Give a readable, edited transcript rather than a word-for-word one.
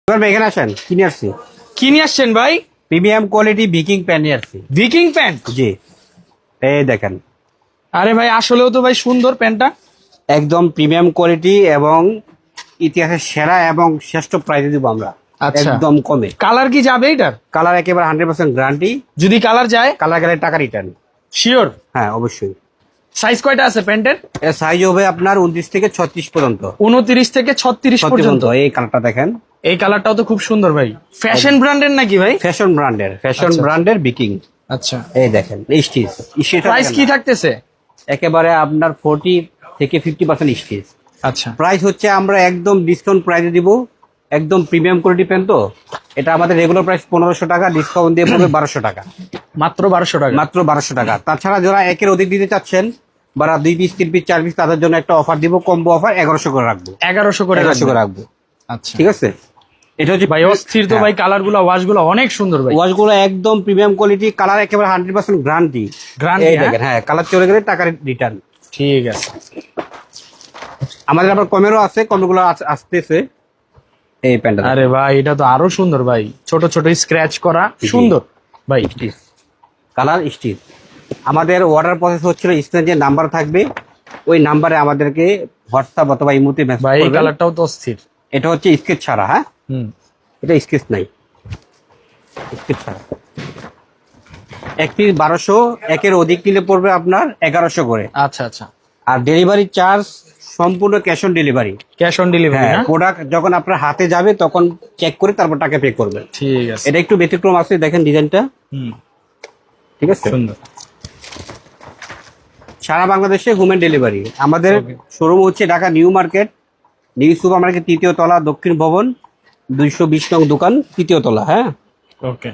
এবার ভাই এখানে আসেন, কিনে আসছি কি নিয়ে আসছেন ভাই? প্রিমিয়াম কোয়ালিটি ভিকিং প্যান্ট নিয়ে আসছি। Viking pant? জি, এই দেখেন আরে ভাই আসলেও তো ভাই সুন্দর প্যান্টটা। একদম প্রিমিয়াম কোয়ালিটি এবং ইতিহাসের সেরা এবং শ্রেষ্ঠ প্রাইসে দিব আমরা। আচ্ছা। একদম কমে। কালার কি যাবে এটার? কালার একেবারে 100% গ্যারান্টি। যদি কালার যায়? কালার গেলে টাকা রিটার্ন। শিওর? হ্যাঁ অবশ্যই। সাইজ কয়টা আছে প্যান্টের? এর সাইজ হবে আপনার 29 থেকে 36 পর্যন্ত। 29 থেকে 36 পর্যন্ত। এই কালারটা দেখেন, এই কালারটাও তো খুব সুন্দর ভাই। ফ্যাশন ব্র্যান্ডের নাকি ভাই? ফ্যাশন আচ্ছা। ব্র্যান্ডের ভিকিং। আচ্ছা। এই দেখেন স্টিচ। প্রাইস কি থাকতেছে? একেবারে আপনার 40 থেকে 50% স্টিচ। আচ্ছা। প্রাইস হচ্ছে আমরা একদম ডিসকাউন্ট প্রাইসে দিব। একদম প্রিমিয়াম কোয়ালিটি প্যান্ট তো, এটা আমাদের রেগুলার প্রাইস 1500 টাকা, ডিসকাউন্ট দিয়ে পড়বে 1200 টাকা। মাত্র 1200 টাকা? মাত্র 1200 টাকা। তাছাড়া যারা একের অধিক দিতে চাচ্ছেন বা 2 পিস 3 পিস 4 পিস, তাদের জন্য একটা অফার দিব, কম্বো অফার 1100 করে রাখবো। 1100 করে 1100 করে রাখবো। আচ্ছা ঠিক আছে। এটা হচ্ছে ভাই অস্থির তো ভাই, কালার গুলো ওয়াশ গুলো অনেক সুন্দর ভাই। ওয়াশ গুলো একদম প্রিমিয়াম কোয়ালিটি, কালার একেবারে 100% গ্যারান্টি। এই দেখেন, হ্যাঁ কালার চলে গেলে টাকা রিটার্ন। ঠিক আছে। আমাদের আবার কমেরও আছে, কমেগুলো আসতেছে। এই প্যান্টটা আরে ভাই এটা তো আরো সুন্দর ভাই, ছোট ছোট স্ক্র্যাচ করা, সুন্দর ভাই। Stitch, colour stitch. আমাদের অর্ডার প্রসেস হচ্ছিল, স্ক্রিনে যে নাম্বার থাকবে ওই নাম্বারে আমাদেরকে হোয়াটসঅ্যাপ অথবা ইমোতে মেসেজ ভাই এই করবেন। কালারটাও তো অস্থির। এটা হচ্ছে স্কেচ ছাড়া, হ্যাঁ এটা স্কেচ নাই, স্কেচ ছাড়া। এক পিস 1200, একের অধিক নিলে পড়বে আপনার 1100 করে। আচ্ছা আচ্ছা। আর ডেলিভারি চার্জ সম্পূর্ণ cash on delivery. Cash on delivery হ্যাঁ, না? প্রোডাক্ট যখন আপনার হাতে যাবে তখন চেক করে তারপর টাকা পে করবেন। ঠিক আছে। এটা একটু ব্যতিক্রম আছে, দেখেন ডিজাইনটা। ঠিক আছে। সুন্দর। সারা বাংলাদেশে হোম ডেলিভারি। আমাদের শোরুম হচ্ছে Dhaka New Market, New Super Market 3য় তলা, দক্ষিণ ভবন 220 নং দোকান, 3য় তলা। হ্যাঁ ওকে।